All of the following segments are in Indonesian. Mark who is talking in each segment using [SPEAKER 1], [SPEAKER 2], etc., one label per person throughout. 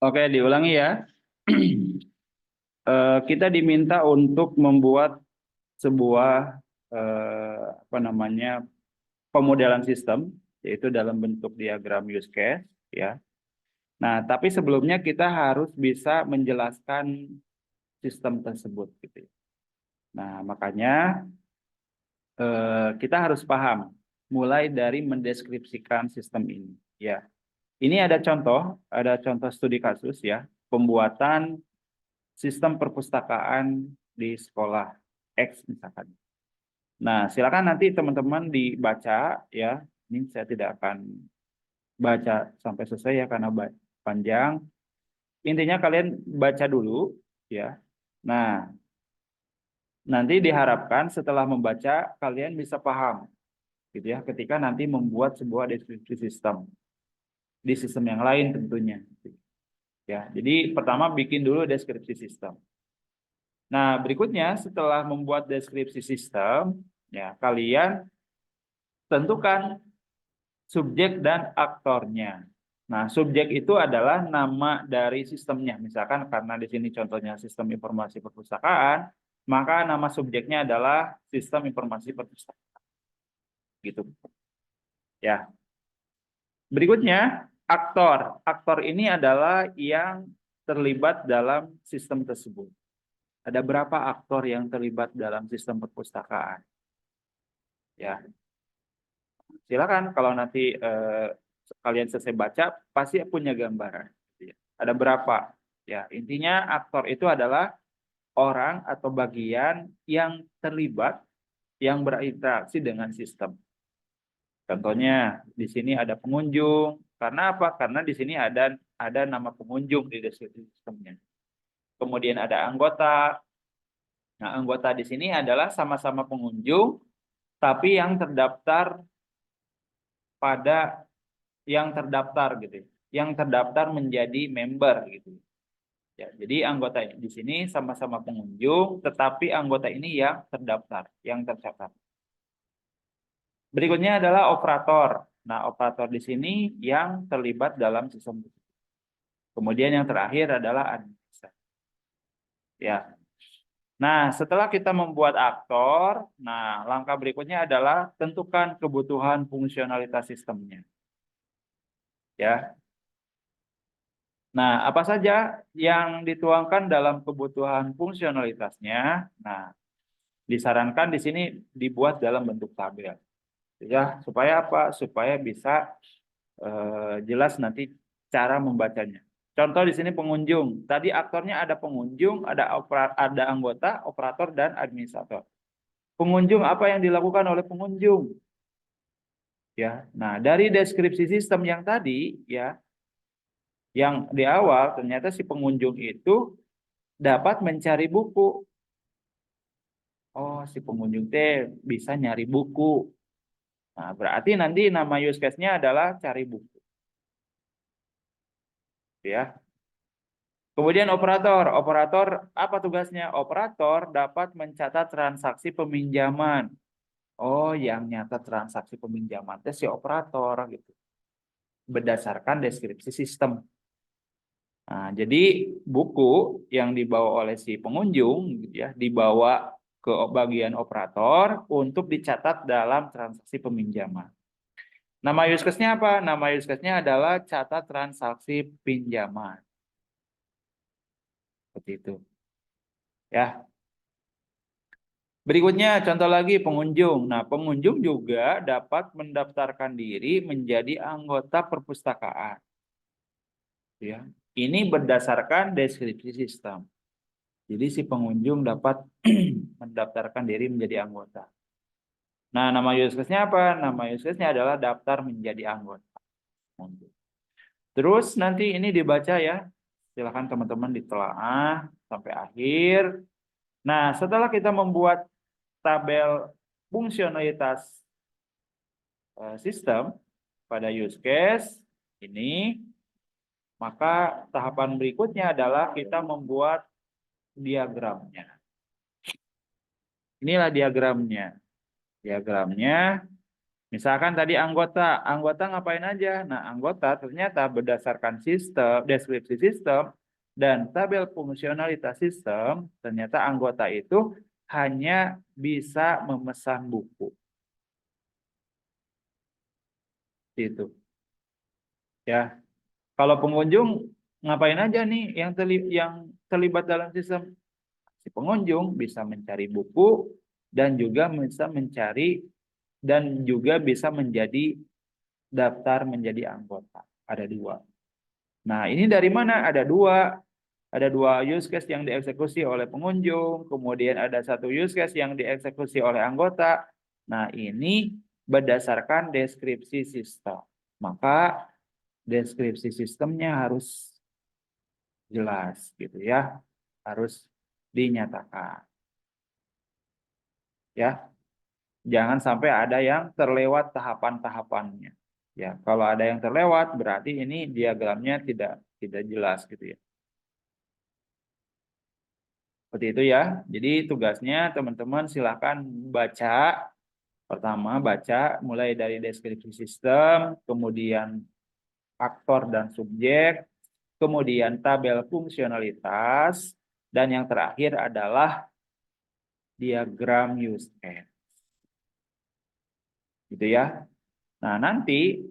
[SPEAKER 1] Oke, diulangi ya. Kita diminta untuk membuat sebuah apa namanya pemodelan sistem, yaitu dalam bentuk diagram use case, ya. Nah, tapi sebelumnya kita harus bisa menjelaskan sistem tersebut, gitu. Nah, makanya kita harus paham mulai dari mendeskripsikan sistem ini, ya. Ini ada contoh studi kasus ya, pembuatan sistem perpustakaan di sekolah X misalkan. Nah, silakan nanti teman-teman dibaca ya. Ini saya tidak akan baca sampai selesai ya karena panjang. Intinya kalian baca dulu ya. Nah, nanti diharapkan setelah membaca kalian bisa paham gitu ya ketika nanti membuat sebuah deskripsi sistem di sistem yang lain tentunya. Ya, jadi pertama bikin dulu deskripsi sistem. Nah, berikutnya setelah membuat deskripsi sistem, ya kalian tentukan subjek dan aktornya. Nah, subjek itu adalah nama dari sistemnya. Misalkan karena di sini contohnya sistem informasi perpustakaan, maka nama subjeknya adalah sistem informasi perpustakaan. Gitu. Ya. Berikutnya, aktor. Aktor ini adalah yang terlibat dalam sistem tersebut. Ada berapa aktor yang terlibat dalam sistem perpustakaan? Ya, silakan kalau nanti kalian selesai baca pasti punya gambaran. Ada berapa? Ya, intinya aktor itu adalah orang atau bagian yang terlibat yang berinteraksi dengan sistem. Contohnya di sini ada pengunjung. Karena apa? Karena di sini ada nama pengunjung di deskripsi sistemnya. Kemudian ada anggota. Nah, anggota di sini adalah sama-sama pengunjung tapi yang terdaftar pada yang terdaftar gitu. Yang terdaftar menjadi member gitu. Ya, jadi anggota di sini sama-sama pengunjung, tetapi anggota ini yang terdaftar, yang tercatat. Berikutnya adalah operator. Nah, operator di sini yang terlibat dalam sistem. Kemudian yang terakhir adalah administrator. Ya. Nah, setelah kita membuat aktor, nah langkah berikutnya adalah tentukan kebutuhan fungsionalitas sistemnya. Ya. Nah, apa saja yang dituangkan dalam kebutuhan fungsionalitasnya? Nah, disarankan di sini dibuat dalam bentuk tabel. Ya, supaya apa? Supaya bisa jelas nanti cara membacanya. Contoh di sini pengunjung. Tadi aktornya ada pengunjung, ada anggota, operator dan administrator. Pengunjung apa yang dilakukan oleh pengunjung? Ya. Nah, dari deskripsi sistem yang tadi ya, yang di awal ternyata si pengunjung itu dapat mencari buku. Oh, si pengunjung teh bisa nyari buku. Nah, berarti nanti nama use case-nya adalah cari buku. Ya. Kemudian operator. Operator apa tugasnya? Operator dapat mencatat transaksi peminjaman. Oh, yang nyata transaksi peminjaman itu si operator gitu. Berdasarkan deskripsi sistem. Nah, jadi buku yang dibawa oleh si pengunjung gitu ya, dibawa ke bagian operator untuk dicatat dalam transaksi peminjaman. Nama use case-nya apa? Nama use case-nya adalah catat transaksi pinjaman. Seperti itu. Ya. Berikutnya contoh lagi pengunjung. Nah, pengunjung juga dapat mendaftarkan diri menjadi anggota perpustakaan. Ya. Ini berdasarkan deskripsi sistem. Jadi si pengunjung dapat mendaftarkan diri menjadi anggota. Nah, nama use case-nya apa? Nama use case-nya adalah daftar menjadi anggota. Terus nanti ini dibaca ya. Silakan teman-teman ditelaah sampai akhir. Nah, setelah kita membuat tabel fungsionalitas sistem pada use case ini, maka tahapan berikutnya adalah kita membuat diagramnya. Inilah diagramnya. Diagramnya Misalkan tadi anggota ngapain aja? Nah, anggota ternyata berdasarkan sistem, deskripsi sistem, dan tabel fungsionalitas sistem, ternyata anggota itu hanya bisa memesan buku. Itu. Ya, kalau pengunjung ngapain aja nih yang terlibat dalam sistem? Si pengunjung bisa mencari buku dan juga bisa mencari dan juga bisa menjadi daftar menjadi anggota. Ada dua. Nah, ini dari mana? Ada dua. Ada dua use case yang dieksekusi oleh pengunjung, kemudian ada satu use case yang dieksekusi oleh anggota. Nah, ini berdasarkan deskripsi sistem. Maka deskripsi sistemnya harus jelas gitu ya. Harus dinyatakan. Ya, jangan sampai ada yang terlewat tahapan-tahapannya. Ya, kalau ada yang terlewat berarti ini diagramnya tidak jelas gitu ya. Seperti itu ya. Jadi tugasnya teman-teman silakan baca. Pertama baca mulai dari deskripsi sistem, kemudian aktor dan subjek, kemudian tabel fungsionalitas, dan yang terakhir adalah diagram use case. Gitu ya. Nah, nanti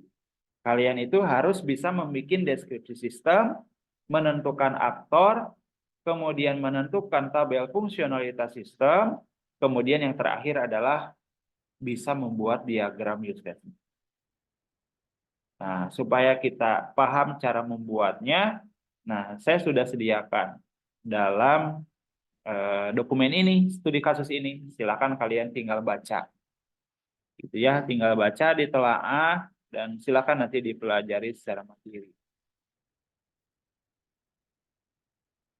[SPEAKER 1] kalian itu harus bisa membuat deskripsi sistem, menentukan aktor, kemudian menentukan tabel fungsionalitas sistem, kemudian yang terakhir adalah bisa membuat diagram use case. Nah, supaya kita paham cara membuatnya, nah saya sudah sediakan dalam dokumen ini, studi kasus ini. Silakan kalian tinggal baca. Gitu ya, tinggal baca, ditelaah, dan silakan nanti dipelajari secara mandiri.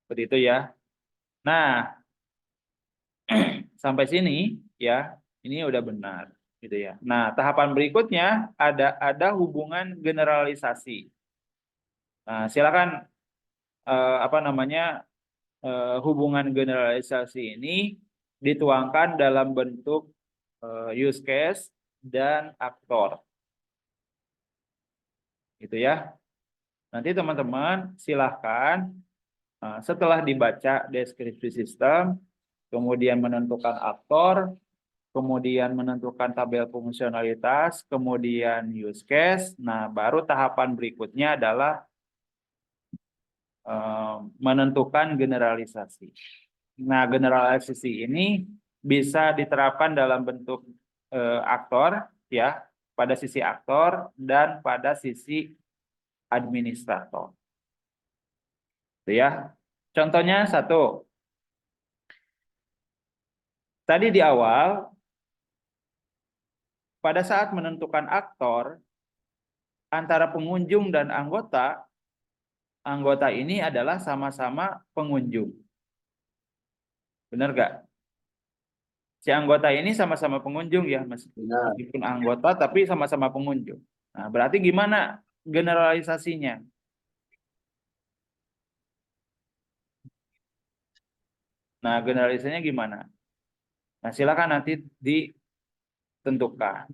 [SPEAKER 1] Seperti itu ya. Nah, sampai sini ya, ini udah benar gitu ya. Nah, tahapan berikutnya ada hubungan generalisasi. Nah, silakan apa namanya hubungan generalisasi ini dituangkan dalam bentuk use case dan aktor. Gitu ya. Nanti teman-teman silahkan setelah dibaca deskripsi sistem, kemudian menentukan aktor, kemudian menentukan tabel fungsionalitas, kemudian use case. Nah, baru tahapan berikutnya adalah menentukan generalisasi. Nah, generalisasi ini bisa diterapkan dalam bentuk aktor, ya, pada sisi aktor dan pada sisi administrator. Itu ya. Contohnya satu. Tadi di awal, pada saat menentukan aktor antara pengunjung dan anggota, anggota ini adalah sama-sama pengunjung. Benar gak? Si anggota ini sama-sama pengunjung ya, meskipun anggota tapi sama-sama pengunjung. Nah, berarti gimana generalisasinya? Nah, generalisasinya gimana? Nah, silakan nanti ditentukan.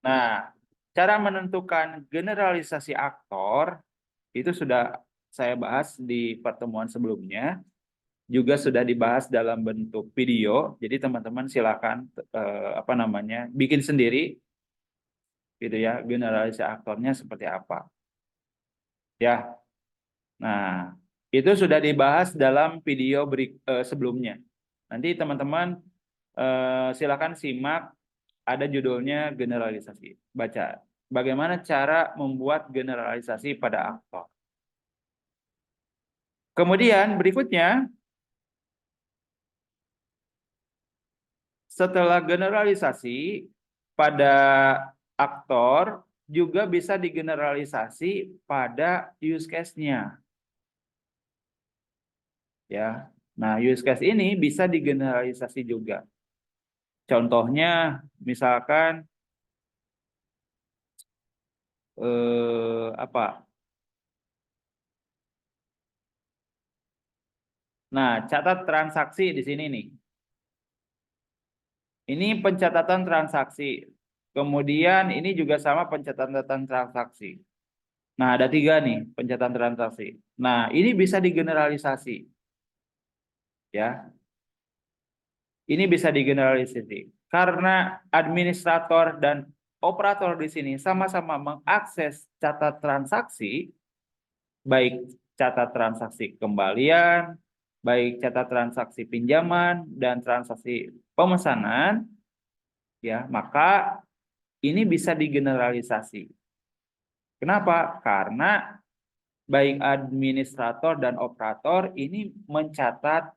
[SPEAKER 1] Nah, cara menentukan generalisasi aktor itu sudah saya bahas di pertemuan sebelumnya. Juga sudah dibahas dalam bentuk video. Jadi teman-teman silakan apa namanya bikin sendiri gitu ya generalisasi aktornya seperti apa. Ya. Nah, itu sudah dibahas dalam video sebelumnya. Nanti teman-teman silakan simak ada judulnya generalisasi. Baca. Bagaimana cara membuat generalisasi pada aktor. Kemudian berikutnya setelah generalisasi pada aktor juga bisa digeneralisasi pada use case-nya. Ya. Nah, use case ini bisa digeneralisasi juga. Contohnya misalkan apa? Nah, catat transaksi di sini nih. Ini pencatatan transaksi. Kemudian ini juga sama pencatatan transaksi. Nah, ada 3 nih pencatatan transaksi. Nah, ini bisa digeneralisasi. Ya, ini bisa digeneralisasi. Karena administrator dan operator di sini sama-sama mengakses catat transaksi, baik catat transaksi kembalian, baik catat transaksi pinjaman, dan transaksi pemesanan, ya, maka ini bisa digeneralisasi. Kenapa? Karena baik administrator dan operator ini mencatat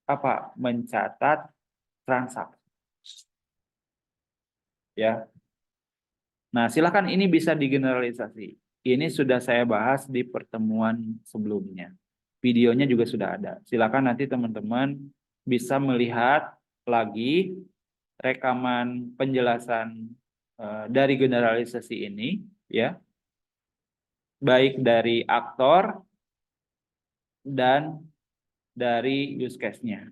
[SPEAKER 1] apa? Mencatat transaksi. Ya. Nah, silakan ini bisa digeneralisasi. Ini sudah saya bahas di pertemuan sebelumnya. Videonya juga sudah ada. Silakan nanti teman-teman bisa melihat lagi rekaman penjelasan dari generalisasi ini, ya, baik dari aktor dan dari use case-nya.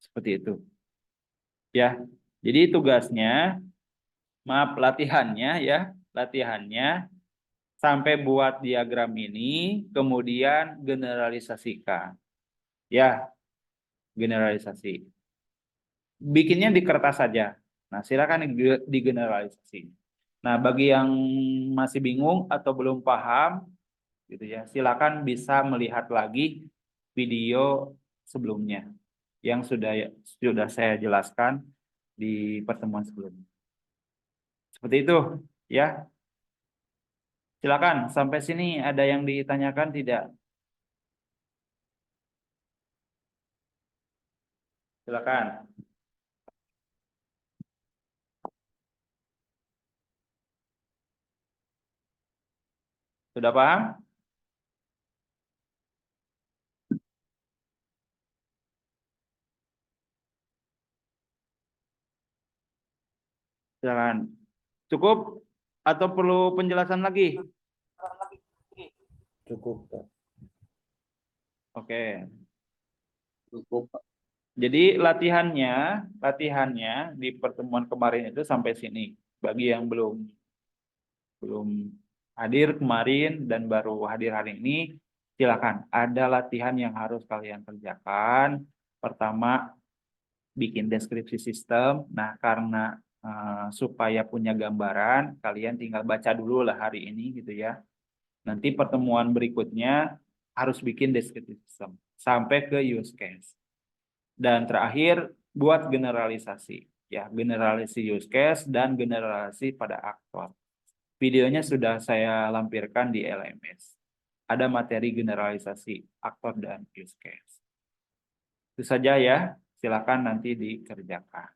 [SPEAKER 1] Seperti itu. Ya. Jadi tugasnya, maaf, latihannya ya, latihannya sampai buat diagram ini, kemudian generalisasikan. Ya, generalisasi. Bikinnya di kertas saja. Nah, silakan digeneralisasi. Nah, bagi yang masih bingung atau belum paham, gitu ya, silakan bisa melihat lagi video sebelumnya yang sudah saya jelaskan di pertemuan sebelumnya. Seperti itu, ya. Silakan, sampai sini ada yang ditanyakan tidak? Silakan. Sudah paham? Silakan. Cukup atau perlu penjelasan lagi?
[SPEAKER 2] Cukup, Pak.
[SPEAKER 1] Oke.
[SPEAKER 2] Cukup, Pak.
[SPEAKER 1] Jadi latihannya di pertemuan kemarin itu sampai sini. Bagi yang belum hadir kemarin dan baru hadir hari ini, silakan. Ada latihan yang harus kalian kerjakan. Pertama, bikin deskripsi sistem. Nah, karena supaya punya gambaran, kalian tinggal baca dulu lah hari ini gitu ya. Nanti pertemuan berikutnya harus bikin deskripsi sistem sampai ke use case. Dan terakhir buat generalisasi, ya, generalisasi use case dan generalisasi pada aktor. Videonya sudah saya lampirkan di LMS. Ada materi generalisasi aktor dan use case. Itu saja ya, silakan nanti dikerjakan.